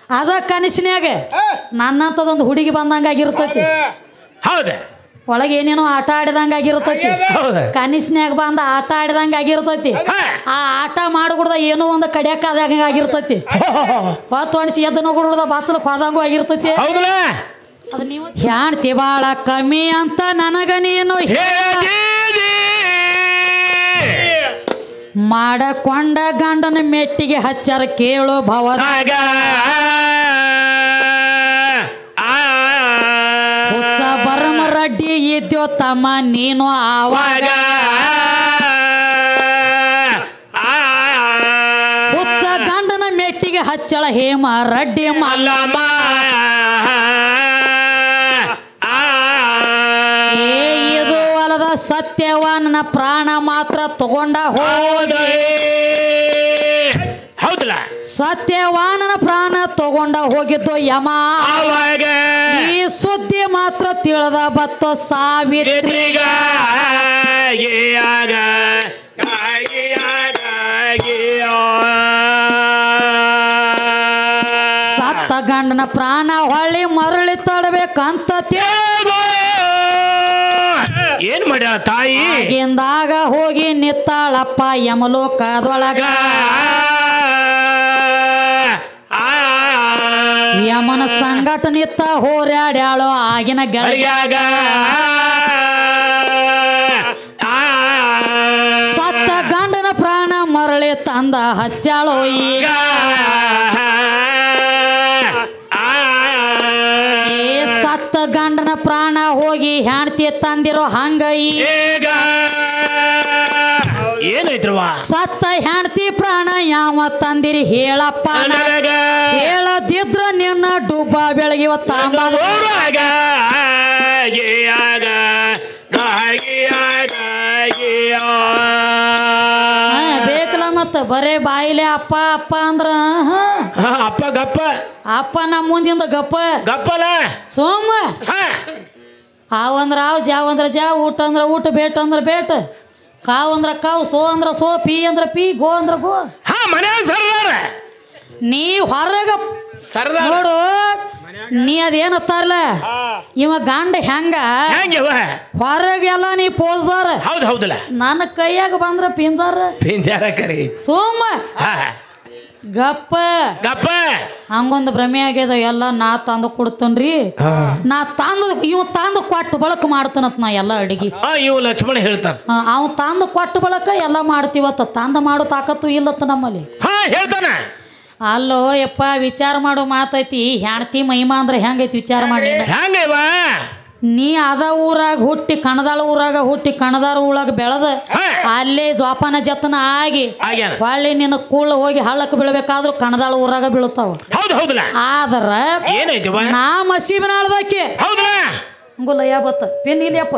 ಅದ ಕನಸಿನ್ಯಾಗ ನನ್ನಂತದೊಂದು ಹುಡುಗಿ ಬಂದಂಗಾಗಿರ್ತೈತಿ. ಹೌದ ಒಳಗೆ ಏನೇನೋ ಆಟ ಆಡಿದಂಗಾಗಿರ್ತೈತಿ. ಕನಸಿನ್ಯಾಗ ಬಂದ ಆಟ ಆಡಿದಂಗಾಗಿರ್ತೈತಿ. ಆ ಆಟ ಮಾಡಿಬಿಡ್ದ ಏನೋ ಒಂದು ಕಡಿಯಕ್ಕಾದಂಗಾಗಿರ್ತೈತಿ. ಹೊತ್ತು ಹೊಣಿಸಿ ಎದ್ದನೋ ಗುಡ್ದ ಬಾಚಲಕ್ಕೆ ಹೋದಂಗೂ ಆಗಿರ್ತೈತಿ. ಹ್ಯಾಣ್ತಿ ಬಾಳ ಕಮ್ಮಿ ಅಂತ ನನಗ ನೀನು ಮಾಡಕೊಂಡ ಗಂಡನ ಮೆಟ್ಟಿಗೆ ಹಚ್ಚರ ಕೇಳು ಭವ ಹುಚ್ಚ ಬರಮರಡ್ಡಿ ಇದ್ಯೋ ತಮ್ಮ ನೀನು ಆವಾಗ ಹುಚ್ಚ ಗಂಡನ ಮೆಟ್ಟಿಗೆ ಹಚ್ಚಳ ಹೇಮ ರಡ್ಡಿ ಮಲ್ಲಮ್ಮ ಇದು ಅಲ್ಲದ ಸತ್ಯವಾನ ಪ್ರಾಣ ಮಾತ್ರ ತಗೊಂಡ ಹೋಗಿ ಹೌದಲ್ಲ ಸತ್ಯವಾನನ ಪ್ರಾಣ ತಗೊಂಡ ಹೋಗಿದ್ದು ಯಮ ಈ ಸುದ್ದಿ ಮಾತ್ರ ತಿಳಿದ ಬತ್ತು ಸಾವಿತ್ರಿಗ ಸತ್ತ ಗಂಡನ ಪ್ರಾಣ ಹೊಳ್ಳಿ ಮರಳಿ ತಡಬೇಕಂತ ಏನ್ ಮಾಡ್ಯ ತಾಯಿ ಆಗಿಂದಾಗ ಹೋಗಿ ನಿತ್ತಾಳಪ್ಪ ಯಮಲೋಕದೊಳಗ ಯಮನ ಸಂಗಟ ನಿತ್ತ ಹೋರಾಡ್ಯಾಳೋ ಆಗಿನ ಗಳಿಗ್ಯಾಗ ಸತ್ತ ಗಂಡನ ಪ್ರಾಣ ಮರಳಿ ತಂದ ಹಚ್ಚಾಳೋ ಈಗ ಸತ್ತ ಗಂಡನ ಪ್ರಾಣ ಹೋಗಿ ಹೆಣ್ತಿ ತಂದಿರೋ ಹಂಗ ಈಗ ಏನಾಯ್ತ್ರವ ಸತ್ತ ಹೆಣ್ತಿ ಪ್ರಾಣ ಯಾವ ತಂದಿರಿ ಹೇಳಪ್ಪ ಹೇಳದಿದ್ರ ನಿನ್ನ ಡುಬ್ಬ ಬೆಳಗಿವ ತಾಂಬ ಬೇಕಲ್ಲ ಮತ್ತ ಬರೇ ಬಾಯಿಲೆ ಅಪ್ಪ ಅಪ್ಪ ಅಂದ್ರ ಅಪ್ಪ ಗಪ್ಪ ಅಪ್ಪ ನಮ್ಮ ಮುಂದಿಂದ ಗಪ್ಪ ಗಪ್ಪಲ ಸೋಮ ಆವಂದ್ರ ಆವ್ ಜಾವ್ ಅಂದ್ರ ಜಾವ್ ಊಟ ಅಂದ್ರ ಊಟ ಬೇಟ ಅಂದ್ರ ಬೇಟ ಕಾವ್ ಅಂದ್ರ ಕಾವ್ ಸೋ ಅಂದ್ರ ಸೋ ಪಿ ಅಂದ್ರ ಪಿ ಗೋ ಅಂದ್ರ ಗೋ ಮನೆ ಸರ್ದಾರ ನೀ ಹೊರಗ ಸರ್ದಾರ ನೋಡು ನೀ ಅದೇನತ್ತಾರಲ್ಲ ಇವ ಗಂಡ ಹೆಂಗ ಹೊರಗೆಲ್ಲ ನೀ ಪೋಸ್ದಾರ ಹೌದು ಹೌದಲ್ಲ ನನ್ನ ಕೈಯಾಗ ಬಂದ್ರ ಪಿಂಜಾರ ಕರಿ ಸೋಮ ಗಪ್ಪ ಗಪ್ಪ ಹಂಗೊಂದು ಭ್ರಮೆ ಆಗ್ಯದ ಎಲ್ಲ ನಾ ತಂದು ಕೊಡ್ತನ್ರಿ ನಾ ತಂದು ಇವ್ ತಂದು ಕೊಟ್ಟು ಬಳಕ ಮಾಡ್ತಾನತ್ ನಾ ಎಲ್ಲ ಅಡಿಗೆ ಇವ್ ಲಕ್ಷ್ಮಣ ಹೇಳ್ತಾನ ಅವ್ ತಂದು ಕೊಟ್ಟು ಬಳಕ ಎಲ್ಲ ಮಾಡ್ತೀವತ್ತ ತಂದು ಮಾಡೋ ತಾಕತ್ತು ಇಲ್ಲತ್ತ ನಮ್ಮಲ್ಲಿ ಹೇಳ್ತಾನ ಅಲ್ಲೋ ಯಪ್ಪ ವಿಚಾರ ಮಾಡೋ ಮಾತೈತಿ ಹೆಣ್ತಿ ಮಹಿಮಾ ಅಂದ್ರೆ ಹೆಂಗೈತಿ ವಿಚಾರ ಮಾಡಿ ಹೆಂಗೈವ ನೀ ಅದ ಊರಾಗ ಹುಟ್ಟಿ ಕಣದಾಳ ಊರಾಗ ಹುಟ್ಟಿ ಕಣದಾರ ಊರಾಗ ಬೆಳೆದ ಅಲ್ಲೇ ಜೋಪಾನ ಜತನ ಆಗಿ ಹೊಳ್ಳಿ ನಿನ್ನ ಕೂಳ ಹೋಗಿ ಹಳ್ಳಕ್ಕೆ ಬೀಳ್ಬೇಕಾದ್ರು ಕಣದಾಳ ಊರಾಗ ಬೀಳ್ತಾವ ಆದ್ರ ನಾ ಮಸೀಬಿನ ಆಳ್ದಕ್ಕೆ ಹಂಗುಲ್ಲ ಯಾ ಬತ್ತ ಪೆನ್ ಇಲ್ಲಪ್ಪ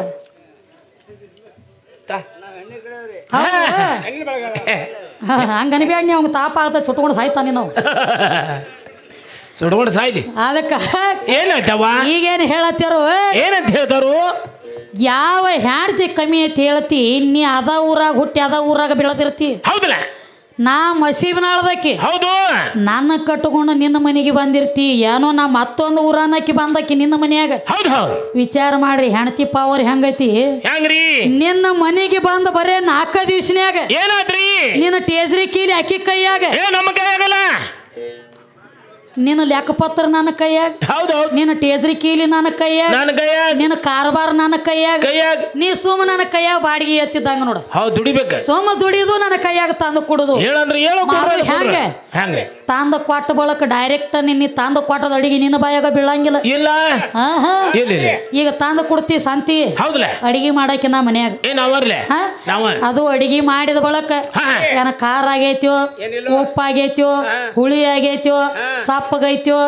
ಹಂಗನಿಬ್ಯಾಡ್ನಿ ಅವಂಗ ತಾಪ ಆಗತ್ತ ಸುಟ್ಕೊಂಡು ಸಾಯ್ತಾನೆ ನಾವು ಸುಡ್ಕೊಂಡು ಸಾಯ್ಲಿ ಅದಕ್ಕ ಏನಾಯ್ತವ ಈಗೇನು ಹೇಳತ್ತಾರು ಏನಂತ ಹೇಳ್ತಾರು ಯಾವ ಹೆಣ್ತಿ ಕಮ್ಮಿ ಐತಿ ಹೇಳ್ತಿ ನೀ ಅದ ಊರಾಗ ಹುಟ್ಟಿ ಅದ ಊರಾಗ ಬೆಳೆದಿರ್ತಿ ಹೌದಲ್ಲ ನಾ ಮಸೀಬಿನಾಳದಕ್ಕಿ ಹೌದು ನನ್ನ ಕಟ್ಟಕೊಂಡು ನಿನ್ನ ಮನೆಗೆ ಬಂದಿರ್ತಿ ಏನೋ ನಾ ಮತ್ತೊಂದು ಊರನ್ನಕ್ಕಿ ಬಂದಕ್ಕಿ ನಿನ್ನ ಮನ್ಯಾಗ ಹೌದು ಹೌದು ವಿಚಾರ ಮಾಡ್ರಿ ಹೆಣ್ತಿ ಪಾವರ್ ಹೆಂಗೈತಿ ಹೆಂಗ್ರಿ ನಿನ್ನ ಮನೆಗೆ ಬಂದ ಬರೇ 4 ದಿವ್ಸನ್ಯಾಗ ಏನಾದ್ರಿ ನಿನ್ನ ಟೇಜ್ರಿ ಕೀಲಿ ಅಕ್ಕಿ ಕೈಯಾಗ ನಮ್ಮ ಕೈಯಾಗಲ್ಲ ನಿನ್ನ ಲೆಕ್ಕಪತ್ರ ನನ್ನ ಕೈಯಾಗ ಹೌದೌದು ನಿನ್ನ ಟೇಜ್ರಿ ಕೀಲಿ ನನ್ನ ಕೈಯಾಗ ನಿನ್ನ ಕಾರ್ಬಾರ್ ನನ್ನ ಕೈಯಾಗ ನೀ ಸುಮ್ಮ ನನ್ನ ಕೈಯಾಗ ಬಾಡಿಗೆ ಎತ್ತಿದ್ದಂಗ ನೋಡ ಹೌದು ದುಡಿಬೇಕ ಸುಮ್ಮ ದುಡಿದು ನನ್ನ ಕೈಯಾಗ ತಂದು ಕೊಡುದು ಹೆಂಗೆ ಹೆಂಗೆ ತಂದು ಕೊಟ್ಟ ಬಳಕ ಡೈರೆಕ್ಟ್ ನೀ ತಂದು ಕೊಟ್ಟದ ಅಡಿಗೆ ನಿನ್ನ ಬಾಯಾಗ ಬೀಳಂಗಿಲ್ಲ ಇಲ್ಲ ಈಗ ತಂದು ಕೊಡ್ತಿ ಸಂತಿ ಅಡಿಗೆ ಮಾಡಕ್ಕೆ ನಾ ಮನ್ಯಾಗ ಅದು ಅಡಿಗೆ ಮಾಡಿದ ಬಳಕ ಏನ ಖಾರ ಆಗೈತ್ಯೋ ಉಪ್ಪಾಗೈತ್ಯೋ ಹುಳಿ ಆಗೈತ್ಯೋ ಸಪ್ಪಗೈತ್ಯೋ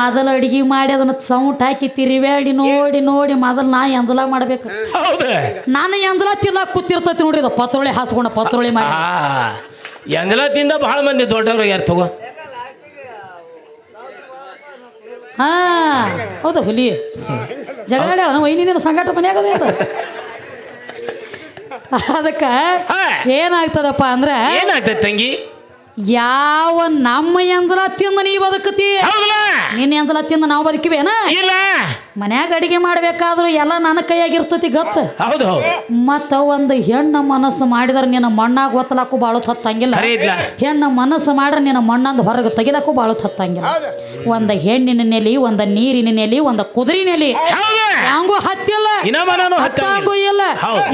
ಮೊದಲ ಅಡಿಗೆ ಮಾಡಿ ಅದನ್ನ ಸೌಂಟ್ ಹಾಕಿ ತಿರಿವ್ಯಾಡಿ ನೋಡಿ ನೋಡಿ ಮೊದಲು ನಾ ಎಂಜಲ ಮಾಡ್ಬೇಕು ನಾನು ಎಂಜಲ ತಿಲ್ಲ ಕೂತಿರ್ತೈತಿ ನೋಡ್ರಿ ಪತ್ರೋಳಿ ಹಾಸ್ಕೊಂಡ ಪತ್ರೋಳಿ ಮಾಡಿ ಎಂಜಲ ತಿಂದ ಬಹಳ ಮಂದಿ ದೊಡ್ಡವ್ರು ಯಾರು ತಗೋ ಹೌದಾ ಹುಲಿ ಜಗಳ ವೈನಿನ ಸಂಗಾಟ ಮನ್ಯಾಗದ ಅದಕ್ಕ ಏನಾಗ್ತದಪ್ಪ ಅಂದ್ರೆ ಏನಾಗ್ತದೆ ತಂಗಿ ಯಾವ ನಮ್ಮ ಎಂಜಲ ತಿಂದ ನೀ ಬದುಕತಿ ನಿನ್ನ ಎಂಜಲ ತಿಂದ ನಾವು ಬದುಕಿವೇನ ಇಲ್ಲ ಮನ್ಯಾಗ ಅಡಿಗೆ ಮಾಡ್ಬೇಕಾದ್ರು ಎಲ್ಲ ನನ್ನ ಕೈಯಾಗಿರ್ತತಿ ಗತ್ತ ಹೌದು ಮತ್ತ ಒಂದು ಹೆಣ್ಣ ಮನಸ್ಸು ಮಾಡಿದ್ರೆ ನಿನ್ನ ಮಣ್ಣಾಗ ಒತ್ತಲಾಕು ಬಾಳು ಹತ್ತಂಗಿಲ್ಲ ಹೆಣ್ಣ ಮನಸ್ಸು ಮಾಡ್ರೆ ನಿನ್ನ ಮಣ್ಣಂದ ಹೊರಗೆ ತೆಗಿಲಾಕು ಬಾಳು ಹತ್ತಂಗಿಲ್ಲ ಒಂದು ಹೆಣ್ಣಿನ ನೆಲಿ ಒಂದು ನೀರಿನ ನೆಲಿ ಒಂದು ಕುದುರೆ ನೆಲಿ ಹಂಗೂ ಹತ್ತಿಲ್ಲ ಹತ್ತಂಗೂ ಇಲ್ಲ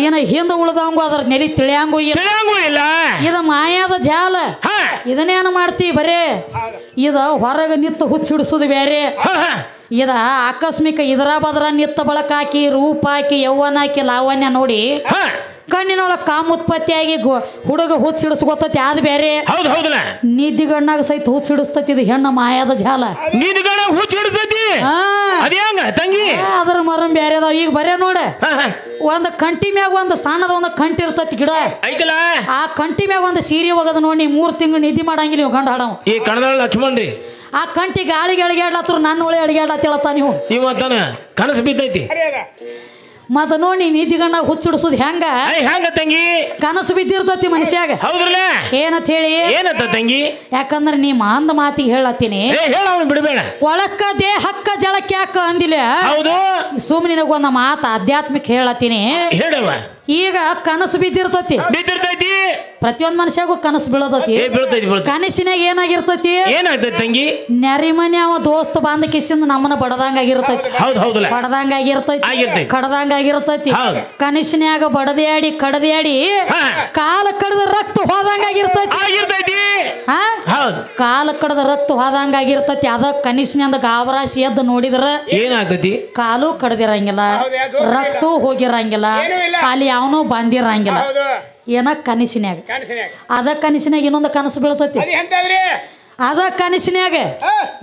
ಏನ ಹಿಂದ ಉಳ್ದಂಗು ಅದ್ರ ನೆಲಿ ತಿಳಿಯಂಗೂ ಇಲ್ಲ ಇದು ಮಾಯಾದ ಜಾಲ ಇದನ್ನೇನು ಮಾಡ್ತಿ ಬರೇ ಇದ ಹೊರಗೆ ನಿತ್ತು ಹುಚ್ಚಿಡಿಸೋದು ಬೇರೆ ಇದ ಆಕಸ್ಮಿಕ ಇದರ ಬದ್ರ ನಿತ್ತ ಬಳಕ ಹಾಕಿ ರೂಪ ಹಾಕಿ ಯೌವನ ಹಾಕಿ ಲಾವಣ್ಯ ನೋಡಿ ಕಣ್ಣಿನೊಳಗೆ ಕಾಮುತ್ಪತ್ತಿಯಾಗಿ ಹುಡುಗ ಹುಚ್ಚಿಡಿಸ್ಕೊತತಿ ಅದು ಬೇರೆ ನಿದ್ದಿಗಣ್ಣಾಗ ಸಹಿತ ಹುಚ್ಚಿಡಿಸ್ತತಿ ಇದು ಹೆಣ್ಣ ಮಾಯಾದ ಜಾಲ ಅದ್ರ ಮರಂ ಬೇರೆ ಅದಾವ ಈಗ ಬರೇ ನೋಡ ಒಂದ್ ಕಂಟಿ ಮ್ಯಾಗ ಒಂದು ಸಣ್ಣದ ಒಂದು ಕಂಟಿ ಇರ್ತತಿ ಗಿಡ ಆ ಕಂಟಿ ಮ್ಯಾಗ ಒಂದು ಸೀರೆ ಹೋಗದ ನೋಡಿ 3 ತಿಂಗಳು ನಿದ್ದೆ ಮಾಡಂಗಿಲ್ಲ ನೀವು ಗಂಡ ಹಾಡವ ಈ ಕಣದ ಲಕ್ಷ್ಮಣ್ರಿ ಆ ಕಂಟಿ ಗಾಳಿಗೆ ಅಡಿಗಾಡ್ಲತ್ರು ನನ್ನ ಒಳ್ಳೆ ಅಡಿಗಾಡ್ಲತ್ತೇಳತ್ತ ನೀವು ಕನಸು ಬಿದ್ದೈತಿ ಮತ್ತ ನೋಡಿ ನಿದ್ದಿಗಣ್ಣಾಗ ಹುಚ್ಚಿಡಿಸೋದು ಹೆಂಗ ತಂಗಿ ಕನಸು ಬಿದ್ದಿರ್ತತಿ ಮನುಷ್ಯಾಗ ಹೌದ್ರಲ್ಲ ಏನಂತ ಹೇಳಿ ಏನಂತ ತಂಗಿ ಯಾಕಂದ್ರೆ ನೀ ಅಂದ ಮಾತಿಗೆ ಹೇಳತ್ತೀನಿ ಬಿಡಬೇಡ ಕೊಳಕ್ಕ ದೇಹಕ್ಕ ಜಳಕ್ಕೆ ಯಾಕ ಅಂದಿಲ್ಲ ಹೌದು ಸುಮ್ಮನೆ ನಿನಗೊಂದು ಮಾತು ಆಧ್ಯಾತ್ಮಿಕ ಹೇಳತ್ತೀನಿ ಹೇಳವ ಈಗ ಕನಸು ಬಿದ್ದಿರ್ತತಿ ಪ್ರತಿಯೊಂದ್ ಮನುಷ್ಯಾಗೂ ಕನಸು ಬೀಳತತಿ ಕನಸಿನಾಗ ಏನಾಗಿರ್ತತಿ ತಂಗಿ ನೆರಿಮನೆ ಅವ ದೋಸ್ತ ಬಾಂಧ ಕಿಸಿಂದ ನಮ್ಮನ್ನ ಬಡದಂಗ ಆಗಿರ್ತೈತಿ ಬಡದಂಗ ಆಗಿರ್ತೈತಿ ಕಡದಂಗ ಆಗಿರ್ತೈತಿ ಕನಸಿನ್ಯಾಗ ಬಡದ್ಯಾಡಿ ಕಡದ್ಯಾಡಿ ಕಾಲ ಕಡದ ರಕ್ತ ಹೋದಂಗ ಆಗಿರ್ತೈತಿ ಕಾಲ ಕಡದ ರಕ್ತ ಹೋದಂಗ ಆಗಿರ್ತೈತಿ ಅದ ಕನಸಿನಿಂದ ಗಾಬರಾಸಿ ಎದ್ದು ನೋಡಿದ್ರ ಏನಾಗ್ತೈತಿ ಕಾಲು ಕಡದಿರಂಗಿಲ್ಲ ರಕ್ತ ಹೋಗಿರಂಗಿಲ್ಲ ಅಲ್ಲಿ ಯಾವನೋ ಬಂದಿರಂಗಿಲ್ಲ ಏನ ಕನಸಿನ್ಯಾಗ ಅದ ಕನಸಿನಾಗ ಇನ್ನೊಂದು ಕನಸು ಬೀಳ್ತೈತಿ ಅದ ಕನಸಿನ್ಯಾಗ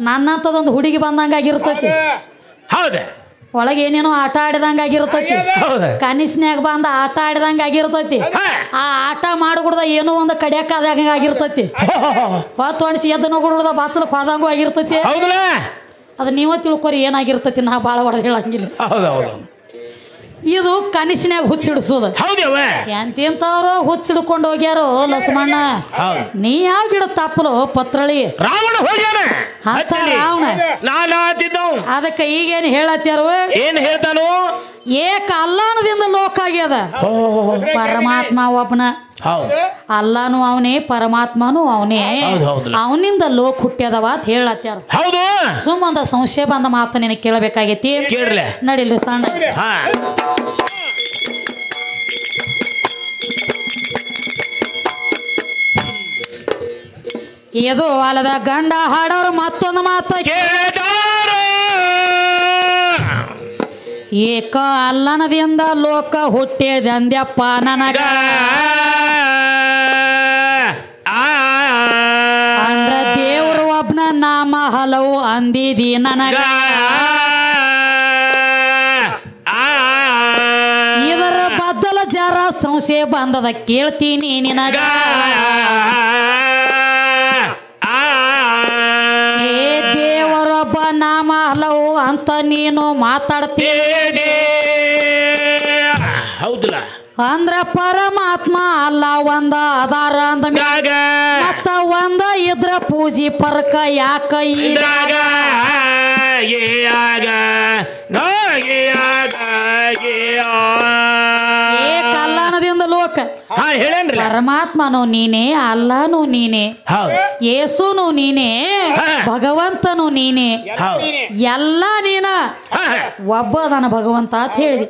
ನನ್ನಂತದೊಂದು ಹುಡುಗಿ ಬಂದಂಗ ಆಗಿರ್ತೈತಿ ಒಳಗೆ ಏನೇನೋ ಆಟ ಆಡಿದಂಗ ಆಗಿರ್ತೈತಿ ಕನಸಿನ್ಯಾಗ ಬಂದ ಆಟ ಆಡಿದಂಗ ಆಗಿರ್ತೈತಿ ಆ ಆಟ ಮಾಡಿಬಿಡ್ದ ಏನೋ ಒಂದು ಕಡಿಯಾಕ ಆದಂಗ ಆಗಿರ್ತೈತಿ ಹೊತ್ತು ಒಣಸಿ ಎದ್ದು ನೋಡ್ಬಿಡ್ದ ಬಾಚಲಕ್ ಹೋದಂಗೂ ಆಗಿರ್ತೈತಿ ಅದ ನೀವ ತಿಳ್ಕೊರಿ ಏನಾಗಿರ್ತೈತಿ ನಾ ಭಾಳ ಹೊಡೆದು ಹೇಳಂಗಿಲ್ಲ ಇದು ಕನಸಿನ್ಯಾಗ ಹುಚ್ಚಿಡಿಸೋದು ಎಂತೆಂತವ್ರು ಹುಚ್ಚಿಡ್ಕೊಂಡು ಹೋಗ್ಯಾರೋ ಲಕ್ಷ್ಮಣ್ಣ ನೀ ಯಾವ ಗಿಡ ತಪ್ಪಲು ಪತ್ರಳಿ ರಾವಣ ಅದಕ್ಕೆ ಈಗೇನು ಹೇಳತ್ಯಾರು ಏನ್ ಹೇಳ್ತಾನು ಏಕ ಅಲ್ಲಾನದಿಂದ ಲೋಕ ಆಗ್ಯದ ಪರಮಾತ್ಮ ಒಬ್ಬನ ಅಲ್ಲಾನು ಅವನೇ ಪರಮಾತ್ಮನು ಅವನೇ ಅವನಿಂದ ಲೋಕ ಹುಟ್ಟ್ಯದವ ಅಂತ ಹೇಳತ್ಯಾರ ಸುಮ್ಮಂದ ಸಂಶಯ ಬಂದ ಮಾತು ನಿನಗೆ ಕೇಳಬೇಕಾಗೈತಿ ನಡಿಲಿ ಸಣ್ಣ ಇದು ಅಲ್ಲದ ಗಂಡ ಹಾಡೋರು ಮತ್ತೊಂದು ಮಾತು ಏಕ ಅಲ್ಲನದಿಂದ ಲೋಕ ಹುಟ್ಟಿದಂದ್ಯಪ್ಪ ನನಗ ಅಂದ್ರ ದೇವ್ರ ಒಬ್ನ ನಾಮ ಹಲವು ಅಂದಿದಿ ನನಗ ಇದರ ಬದಲ ಜರ ಸಂಶಯ ಬಂದದ ಕೇಳ್ತೀನಿ ನಿನಗ ದೇವರೊಬ್ಬ ನಾಮ ಹಲವು ಅಂತ ನೀನು ಮಾತಾಡ್ತೀನಿ ಹೌದಲ್ಲ ಅಂದ್ರ ಪರಮಾತ್ಮ ಅಲ್ಲ ಒಂದ ಆಧಾರ ಅಂದ ಮತ್ತ ಒಂದ ಇದ್ರ ಪೂಜಿ ಪರ್ಕ ಯಾಕ ಕಲ್ಯಾಣದಿಂದ ಲೋಕ ಪರಮಾತ್ಮನು ನೀನೇ ಅಲ್ಲಾನು ನೀನೇ ಯೇಸುನು ನೀನೇ ಭಗವಂತನು ನೀನೇ ಎಲ್ಲ ನೀನ ಒಬ್ಬ ಅದಾನ ಭಗವಂತ ಅಂತ ಹೇಳಿದಿ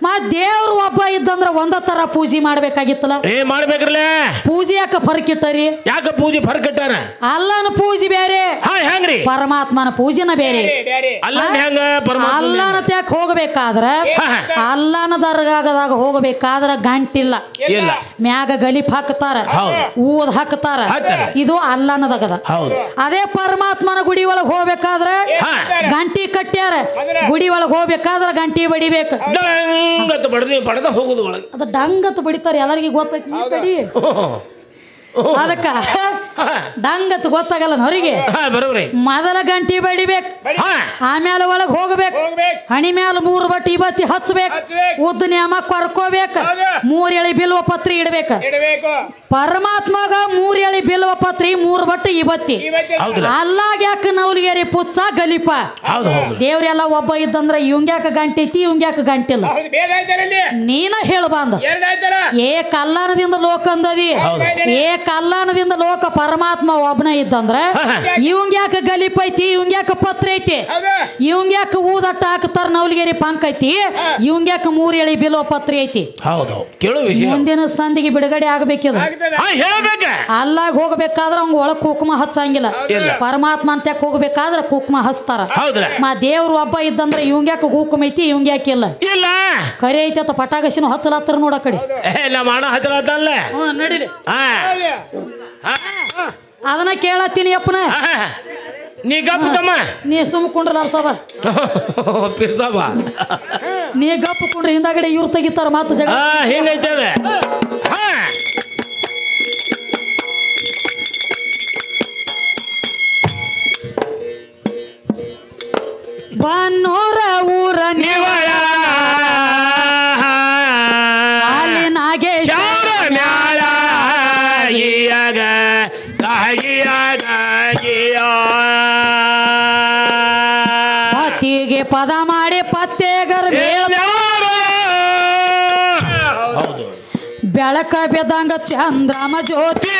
ಮತ್ ದೇವ್ರು ಒಬ್ಬ ಇದ್ದಂದ್ರ ಒಂದ ತರ ಪೂಜೆ ಮಾಡ್ಬೇಕಾಗಿತ್ತಲ್ಲ ಮಾಡ್ಬೇಕ್ರಲ್ಲ ಪೂಜೆ ಯಾಕ ಫರ್ಕಿಟ್ಟರಿ ಯಾಕ ಪೂಜೆ ಫರ್ಕಿಟ್ಟಾರ ಅಲ್ಲನ ಪೂಜೆ ಬೇರೆ ಪರಮಾತ್ಮನ ಪೂಜೆನ ಬೇರೆ ಅಲ್ಲನ ತ್ಯಾಕ ಹೋಗಬೇಕಾದ್ರ ಅಲ್ಲನ ದರ್ಗಾಗದಾಗ ಹೋಗಬೇಕಾದ್ರ ಗಂಟಿಲ್ಲ ಮ್ಯಾಗ ಗಲಿಪ್ ಹಾಕ್ತಾರ ಊದ್ ಹಾಕ್ತಾರ ಇದು ಅಲ್ಲನದಾಗದ ಅದೇ ಪರಮಾತ್ಮನ ಗುಡಿ ಒಳಗ್ ಹೋಗ್ಬೇಕಾದ್ರ ಗಂಟಿ ಕಟ್ಟ್ಯಾರ ಗುಡಿ ಒಳಗ್ ಹೋಗ್ಬೇಕಾದ್ರ ಗಂಟಿ ಬಡಿಬೇಕು ಅದ ಡಂಗತ್ ಬಡಿತಾರ ಎಲ್ಲರಿಗೂ ಗೊತ್ತೈತಿ ನೀ ತಡಿ ಅದಕ್ಕ ಡಂಗತ್ ಗೊತ್ತಾಗಲ್ಲ ಹೊರಗೆ ಮೊದಲ ಗಂಟಿ ಬಡಿಬೇಕು ಆಮೇಲೆ ಒಳಗ್ ಹೋಗ್ಬೇಕು ಹಣಿ ಮ್ಯಾಲ 3 ಬಟ್ಟಿ ಬತ್ತಿ ಹಚ್ಬೇಕು ಉದ್ದ ನ್ಯಾಮ ಕೊರ್ಕೋಬೇಕು 3 ಎಳಿ ಬಿಲ್ವ ಪತ್ರಿ ಇಡ್ಬೇಕು ಪರಮಾತ್ಮಗ 3 ಎಳಿ ಬಿಲ್ವ ಪತ್ರಿ 3 ಬಟ್ಟು ಇವತ್ತಿ ಅಲ್ಲಾಗ ಯಾಕ ನವಲಿಗೆರಿ ಪುಚ್ಚ ಗಲಿಪ ದೇವ್ರೆಲ್ಲ ಒಬ್ಬ ಇದ್ದಂದ್ರ ಇವಂಗ್ಯಾಕ ಗಂಟೈತಿ ಇವಂಗ್ಯಾಕ ಗಂಟಿಲ್ಲ ನೀನ ಹೇಳಬಂದ ಏ ಕಲ್ಯಾಣದಿಂದ ಲೋಕ ಅಂದದಿ ಏ ಕಲ್ಯಾಣದಿಂದ ಲೋಕ ಪರಮಾತ್ಮ ಒಬ್ಬನ ಇದ್ದಂದ್ರ ಇವಂಗ್ಯಾಕ ಗಲಿಪ ಐತಿ ಇವಂಗ್ಯಾಕ ಪತ್ರ ಐತಿ ಇವಂಗ್ಯಾಕ ಊದಟ್ಟ ಹಾಕ್ತಾರ ನವಲಿಗೆರಿ ಪಂಕ್ ಐತಿ ಇವಂಗ್ಯಾಕ 3 ಎಳಿ ಬಿಲ್ವ ಪತ್ರಿ ಐತಿ ಮುಂದಿನ ಸಂದಿಗೆ ಬಿಡುಗಡೆ ಆಗಬೇಕಿದ ಅಲ್ಲಾಗ ಹೋಗಬೇಕಾದ್ರ ಅವ್ನ ಒಳಗ್ ಕುಕುಮ ಹಚ್ಚಂಗಿಲ್ಲ ಪರಮಾತ್ಮ ಅಂತ ಹೋಗ್ಬೇಕಾದ್ರ ಕುಕುಮ ಹಚ್ತಾರ ದೇವ್ರು ಒಬ್ಬ ಇದ್ದಂದ್ರ ಇವಂಗ್ಯಾಕ ಕುಕುಮ ಐತಿ ಇವಂಗ್ಯಾಕ ಇಲ್ಲ ಕರೆ ಐತಿ ಅಂತ ಪಟಾಕಸಿನ ಹಚ್ಚಲಾತ್ತಾರ ನೋಡ ಕಡೆ ನಡಿಲಿ ಅದನ್ನ ಕೇಳತ್ತೀನಿ ಅಪ್ಪನ ನೀ ಸುಮ್ಕೊಂಡ್ರಲ್ಲ ಸಭಾ ನೀ ಗಪ್ಪ ಕೊಂಡ್ರೆ ಹಿಂದಾಗಡೆ ಇವ್ರು ತೆಗಿತಾರ ಮಾತು ಜಗ ಹಿಂಗೈತೇವೆ ಬನ್ನೂರ ಊರ ನಿವಳ ಅಲ್ಲಿ ನಾಗೇಶ ಪತಿಗೆ ಪದ ಮಾಡಿ ಪತ್ತೆಗರ್ ಬೆಳಕ ಬೆದಂಗ ಚಂದ್ರಮ ಜ್ಯೋತಿ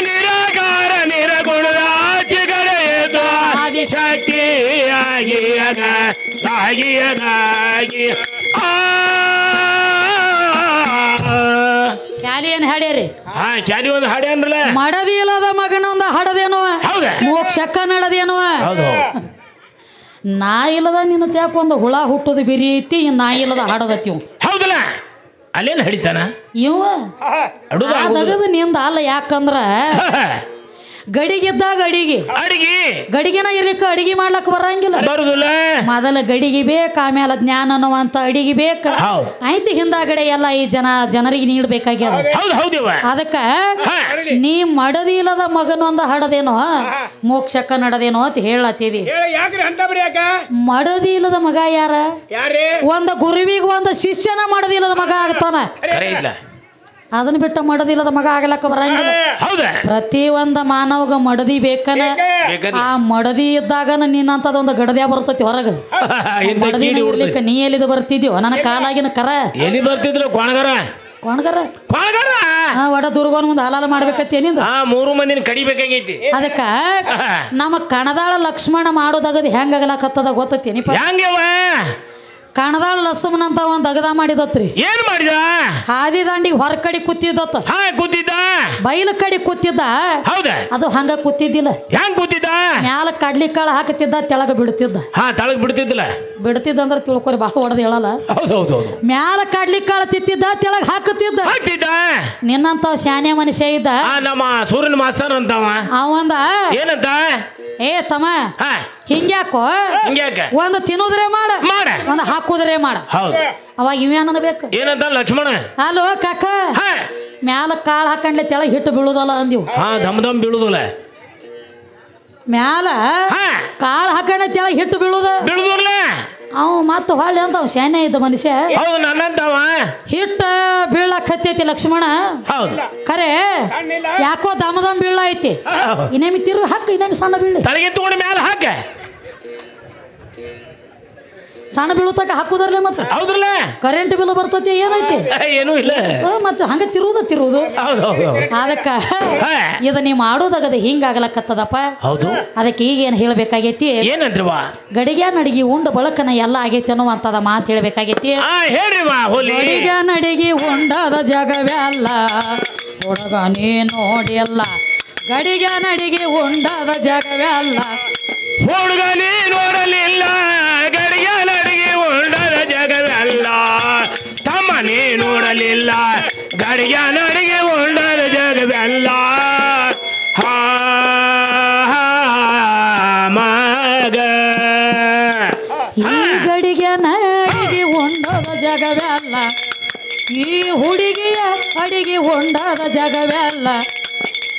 ನಿರಾಕಾರ ನಿರಗುಣದ ಕ್ಯಾಲಿ ಏನ್ ಹಾಡ್ಯಾರಿ ಕ್ಯಾಲಿ ಒಂದು ಹಾಡ್ಯ ಅಂದ್ರಲ್ಲ ಮಡದಿ ಇಲ್ಲದ ಮಗನ ಒಂದು ಹಾಡದೇನು ಮೋಕ್ಷಕ್ಕ ನಡದೇನು ನಾ ಇಲ್ಲದ ನಿನ್ನ ತ್ಯಾಕ ಒಂದು ಹುಳ ಹುಟ್ಟುದು ಬಿರಿ ಐತಿ ನಾ ಇಲ್ಲದ ಹಾಡದತ್ತಿ ಹೌದಲ್ಲ ಅಲ್ಲೇನು ಹಡಿತಾನ ಇವ ಅದಗದ ನಿಂದ ಅಲ್ಲ ಯಾಕಂದ್ರ ಗಡಿಗಿದ್ದಾಗ ಗಡಿಗೆನ ಇರ್ಲಿಕ್ಕ ಅಡಿಗೆ ಮಾಡ್ಲಕ್ ಬರಂಗಿಲ್ಲ ಮೊದಲ ಗಡಿಗೆ ಬೇಕ ಆಮೇಲೆ ಜ್ಞಾನ ಅನ್ನುವಂತ ಅಡಿಗೆ ಬೇಕ ಆಯ್ತು ಹಿಂದಾಗಡೆ ಎಲ್ಲ ಈ ಜನರಿಗೆ ನೀಡ್ಬೇಕಾಗ್ಯದ ಅದಕ್ಕ ನೀ ಮಡದಿ ಇಲ್ಲದ ಮಗನೊಂದ ಹಡದೇನೋ ಮೋಕ್ಷಕ್ಕ ನಡದೇನೋ ಅಂತ ಹೇಳತ್ತೀವಿ ಮಡದಿ ಇಲ್ಲದ ಮಗ ಯಾರ ಒಂದ ಗುರುವಿಗೆ ಒಂದ ಶಿಷ್ಯನ ಮಡದಿ ಇಲ್ಲದ ಮಗ ಆಗ್ತಾನ ಅದನ್ನ ಬಿಟ್ಟು ಮಡದಿಲ್ಲದ ಮಗ ಆಗ್ಲಕ್ಕ ಬರಂಗಿಲ್ಲ ಪ್ರತಿ ಒಂದ ಮಾನವಗ ಮಡದಿ ಬೇಕನ ಆ ಮಡದಿ ಇದ್ದಾಗನ ನೀನಂತದ ಒಂದು ಗಡದ್ಯಾ ಬರ್ತೈತಿ ಹೊರಗ ಮಡದಿ ಇರ್ಲಿಕ್ಕ ನೀ ಎಲ್ಲಿದ ಬರ್ತಿದ್ಯೋ ನನ್ನ ಕಾಲಾಗಿನ ಕರ ಎಲ್ಲಿ ಬರ್ತಿದ್ರು ಕೊಣಗರ ಒಡ ದುರ್ಗೋನ್ ಮುಂದೆ ಹಲಾಲ ಮಾಡ್ಬೇಕತ್ತೇನಿಂದ 3 ಮಂದಿನ ಕಡಿಬೇಕಾಗೈತಿ ಅದಕ್ಕ ನಮ್ಮ ಕಣದಾಳ ಲಕ್ಷ್ಮಣ ಮಾಡೋದಾಗದ ಹೆಂಗಾಗಲಕತ್ತದ ಗೊತ್ತೇನಿ ಕಣದಾಳ ಲಕ್ಷ್ಮಣ ಅಂತ ಒಂದ್ ಅಗದ ಮಾಡಿದತ್ರಿ ಏನ್ ಮಾಡಿದ ಹಾದಿ ದಂಡಿಗೆ ಹೊರ ಕಡೆ ಕೂತಿದ್ದತ್ತ ಕೂತಿದ್ದ ಬೈಲ ಕಡೆ ಕೂತಿದ್ದ ಅದು ಹಂಗ ಕೂತಿದ್ದಿಲ್ಲ ಹೆಂಗ್ ಕೂತಿದ್ದ ಮ್ಯಾಲ ಕಡ್ಲಿ ಕಾಳ ಹಾಕತಿದ್ದ ತೆಳಗ ಬಿಡ್ತಿದ್ದ ತೆಳಗ್ ಬಿಡ್ತಿದ್ದಿಲ್ಲ ಬಿಡ್ತಿದ್ದಂದ್ರ ತಿಳ್ಕೊರಿ ಬಾಳ ಹೊಡೆದ ಹೇಳಲ್ಲ ಮ್ಯಾಲ ಕಡ್ಲಿ ಕಾಳ ತಿತ್ತಿದ್ದ ತೆಳಗ ಹಾಕತಿದ್ದ ನಿನ್ನಂತ ಶಾನ್ಯ ಮನುಷ್ಯ ಇದ್ದ ನಮ್ಮ ಸೂರ್ಯನ ಮಾಸ್ತರ್ ಅಂತವ ಅವಂದ ಏನಂತ ಏ ತಮ್ಮ ಹಿಂಗ್ಯಾಕೋ ಒಂದು ತಿನ್ನುದ್ರೆ ಮಾಡ ಒಂದು ಹಾಕುದ್ರೆ ಮಾಡ ಅವಾಗ ಇವೇನ ಬೇಕು ಏನಂತ ಲಕ್ಷ್ಮಣ ಅಲೋ ಕಾಕ ಮ್ಯಾಲ ಕಾಳು ಹಾಕೊಂಡ್ಲೆ ತೆಳಗ್ ಹಿಟ್ಟು ಬೀಳುದಲ್ಲ ಅಂದಿವ್ ದಮ್ ಬೀಳುದಲ್ಲ ಮ್ಯಾಲ ಕಾಳು ಹಾಕೊಂಡ್ಲೆ ತೆಳಗ್ ಹಿಟ್ಟು ಬೀಳುದಿಲ್ಲ ಅವ್ ಮತ್ತ ಹೊಳ್ಳಿ ಅಂತ ಶಾನೆ ಇದ್ದ ಮನುಷ್ಯ ಹಿಟ್ಟ ಬೀಳಕ್ ಹತ್ತೈತಿ ಲಕ್ಷ್ಮಣ ಖರೆ ಯಾಕೋ ದಮ್ ಬೀಳ ಐತಿ ಇನ್ನೇಮಿ ತಿರು ಹಾಕ ಇನ್ನೇಮಿ ಸಣ್ಣ ಬೀಳಿ ಮ್ಯಾಲ ಹಾಕ ಸಣ್ಣ ಬೀಳುತ್ತಾಕ ಹಾಕುದರ್ಲೆ ಮತ್ತೆ ಹೌದ್ರಲ್ಲ ಕರೆಂಟ್ ಬಿಲ್ ಬರ್ತೈತಿ ಏನೈತಿ ಏನೂ ಇಲ್ಲ ಮತ್ತೆ ಹಂಗ ತಿರುವುದು ಅದಕ್ಕ ಇದ ನೀ ಮಾಡೋದಾಗದ ಹಿಂಗಾಗಲಕತ್ತದಪ್ಪ ಅದಕ್ಕೆ ಈಗೇನ್ ಹೇಳ್ಬೇಕಾಗೈತಿ ಏನಂದ್ರವಾ ಗಡಿಗೆ ನಡಿಗೆ ಉಂಡ ಬಳಕನ ಎಲ್ಲ ಆಗೈತಿ ಅನ್ನುವಂತದ ಮಾತು ಹೇಳ್ಬೇಕಾಗೈತಿ ಗಡಿಗೆ ನಡಿಗೆ ಉಂಡದ ಜಗವೇ ಅಲ್ಲ ಹುಡುಗ ನೀ ನೋಡಿಯಲ್ಲ ಗಡಿಗೆ ನಡಿಗೆ ಉಂಡದ ಜಗವೇ ಅಲ್ಲ ಹುಡುಗ ನೀ ನೋಡಲಿಲ್ಲ ಗಡಿಗೆ ನಡಿಗೆ ಉಂಡದ ಜಗವೇ ಅಲ್ಲ ತಮ್ಮ ನೀ ನೋಡಲಿಲ್ಲ ಗಡಿಗೆ ನಡಿಗೆ ಉಂಡದ ಜಗವೇ ಅಲ್ಲ ಮಗ ಈ ಗಡಿಗೆ ನಡಿಗೆ ಉಂಡದ ಜಗವೇ ಅಲ್ಲ ಈ ಹುಡುಗಿಯ ಅಡಿಗೆ ಉಂಡದ ಜಗವೇ ಅಲ್ಲ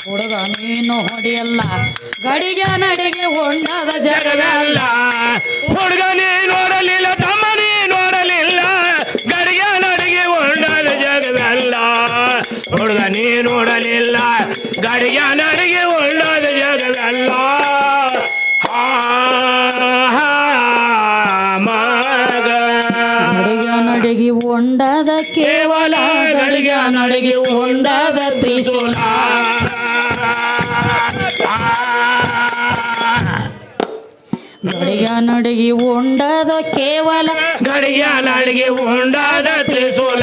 ಹುಡುಗ ನೀನು ಹೊಡಿಯಲ್ಲ ಗಡಿಗೆ ನಡಿಗೆ ಉಂಡದ ಜಗವೇ ಅಲ್ಲ ಹುಡುಗ ನೀ ನೋಡಲಿಲ್ಲ ತಮ್ಮ ನೀ ನೋಡಲಿಲ್ಲ ಗಡಿಗೆ ನಡಿಗೆ ಉಂಡದ ಜಗವೇ ಅಲ್ಲ ಹುಡುಗ ನೀ ನೋಡಲಿಲ್ಲ ತ್ರಿಶೂಲ ಗಡಿಯ ನಡಿಗೆ ಉಂಡದ ಕೇವಲ ಗಡಿಯ ನಡಿಗೆ ಉಂಡದ ತ್ರಿಶೂಲ